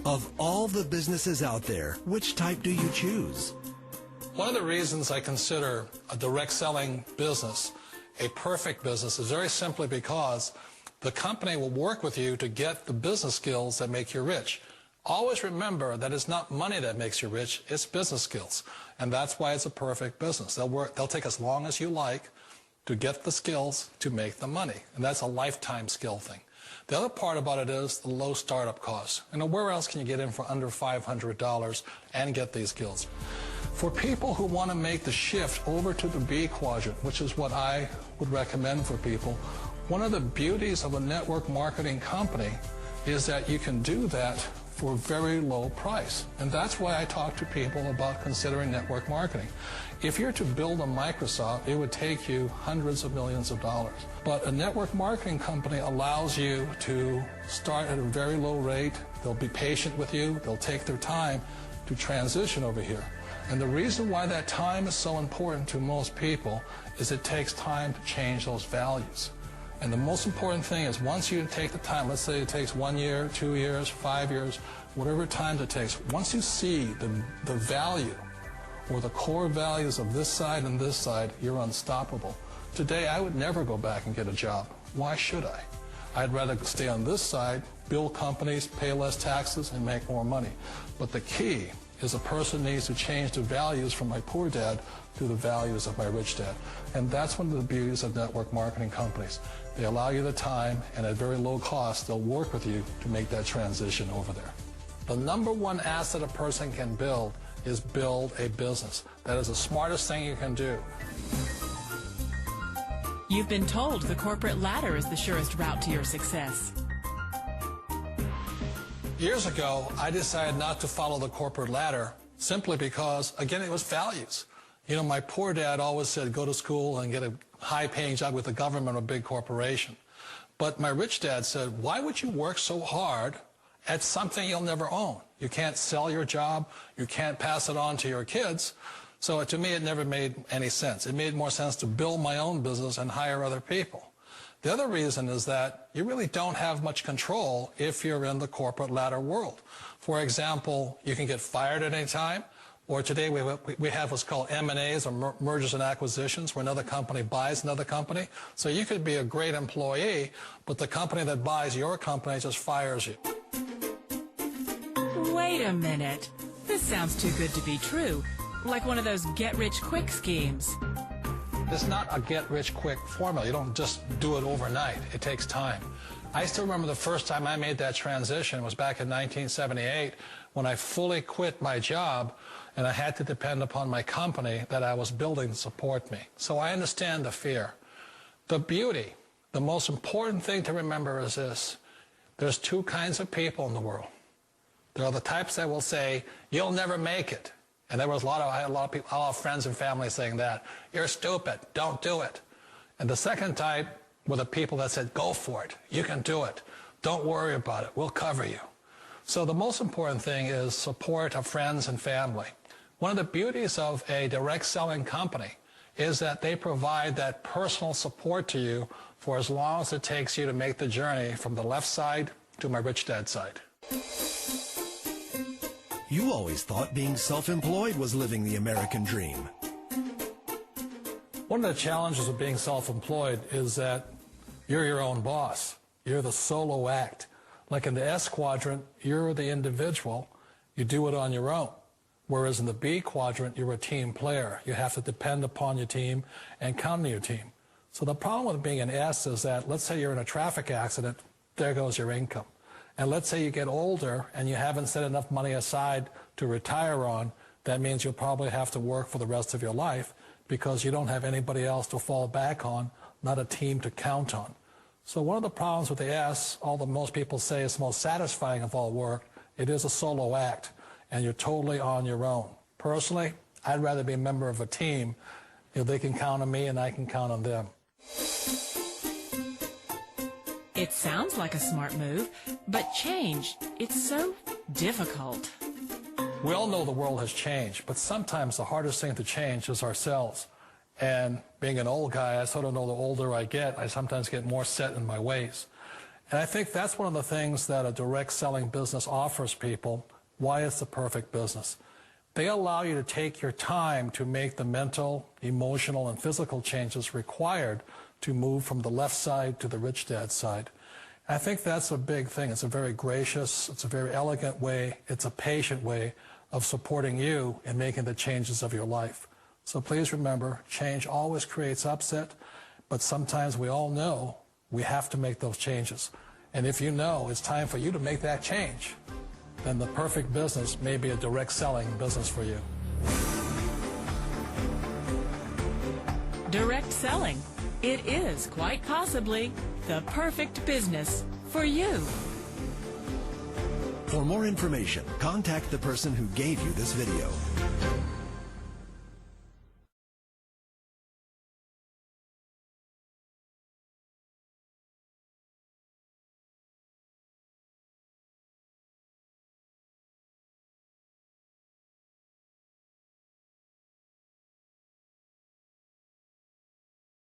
Of all the businesses out there, which type do you choose? One of the reasons I consider a direct selling business a perfect business is very simply because the company will work with you to get the business skills that make you rich. Always remember that it's not money that makes you rich, it's business skills. And that's why it's a perfect business. They'll take as long as you like to get the skills to make the money. And that's a lifetime skill thing. The other part about it is the low startup costs. Where else can you get in for under $500 and get these skills? For people who want to make the shift over to the B quadrant, which is what I would recommend for people, one of the beauties of a network marketing company is that you can do that for a very low price. And that's why I talk to people about considering network marketing. If you're to build a Microsoft, it would take you hundreds of millions of dollars. But a network marketing company allows you to start at a very low rate. They'll be patient with you. They'll take their time to transition over here. And the reason why that time is so important to most people is it takes time to change those values. And the most important thing is once you take the time, let's say it takes 1 year, 2 years, 5 years, whatever time it takes, once you see the value or the core values of this side and this side, you're unstoppable. Today, I would never go back and get a job. Why should I? I'd rather stay on this side, build companies, pay less taxes, and make more money. But the key is a person needs to change the values from my poor dad to the values of my rich dad. And that's one of the beauties of network marketing companies. They allow you the time, and at very low cost, they'll work with you to make that transition over there. The number one asset a person can build is build a business. That is the smartest thing you can do. You've been told the corporate ladder is the surest route to your success. Years ago, I decided not to follow the corporate ladder simply because, again, it was values. My poor dad always said, go to school and get a high-paying job with the government or a big corporation. But my rich dad said, why would you work so hard at something you'll never own? You can't sell your job. You can't pass it on to your kids. So to me, it never made any sense. It made more sense to build my own business and hire other people. The other reason is that you really don't have much control if you're in the corporate ladder world. For example, you can get fired at any time, or today we have what's called M&As, or mergers and acquisitions, where another company buys another company. So you could be a great employee, but the company that buys your company just fires you. Wait a minute. This sounds too good to be true. Like one of those get-rich-quick schemes. It's not a get-rich-quick formula. You don't just do it overnight. It takes time. I still remember the first time I made that transition was back in 1978 when I fully quit my job and I had to depend upon my company that I was building to support me. So I understand the fear. The beauty, the most important thing to remember is this. There's two kinds of people in the world. There are the types that will say, you'll never make it. And I had a lot of people, a lot of friends and family saying that. You're stupid. Don't do it. And the second type were the people that said, go for it. You can do it. Don't worry about it. We'll cover you. So the most important thing is support of friends and family. One of the beauties of a direct selling company is that they provide that personal support to you for as long as it takes you to make the journey from the left side to my rich dad side. You always thought being self-employed was living the American dream. One of the challenges of being self-employed is that you're your own boss. You're the solo act. Like in the S quadrant, you're the individual. You do it on your own. Whereas in the B quadrant, you're a team player. You have to depend upon your team and count on your team. So the problem with being an S is that, let's say you're in a traffic accident, there goes your income. And let's say you get older and you haven't set enough money aside to retire on, that means you'll probably have to work for the rest of your life because you don't have anybody else to fall back on, not a team to count on. So one of the problems with the S, although most people say it's the most satisfying of all work, it is a solo act, and you're totally on your own. Personally, I'd rather be a member of a team. They can count on me and I can count on them. It sounds like a smart move, but change, it's so difficult. We all know the world has changed, but sometimes the hardest thing to change is ourselves. And being an old guy, I sort of know the older I get, I sometimes get more set in my ways. And I think that's one of the things that a direct selling business offers people, why it's the perfect business. They allow you to take your time to make the mental, emotional, and physical changes required to move from the left side to the rich dad side. I think that's a big thing. It's a very gracious, it's a very elegant way, it's a patient way of supporting you in making the changes of your life. So please remember, change always creates upset, but sometimes we all know we have to make those changes. And if you know it's time for you to make that change, then the perfect business may be a direct selling business for you. Direct selling. It is quite possibly the perfect business for you. For more information, contact the person who gave you this video.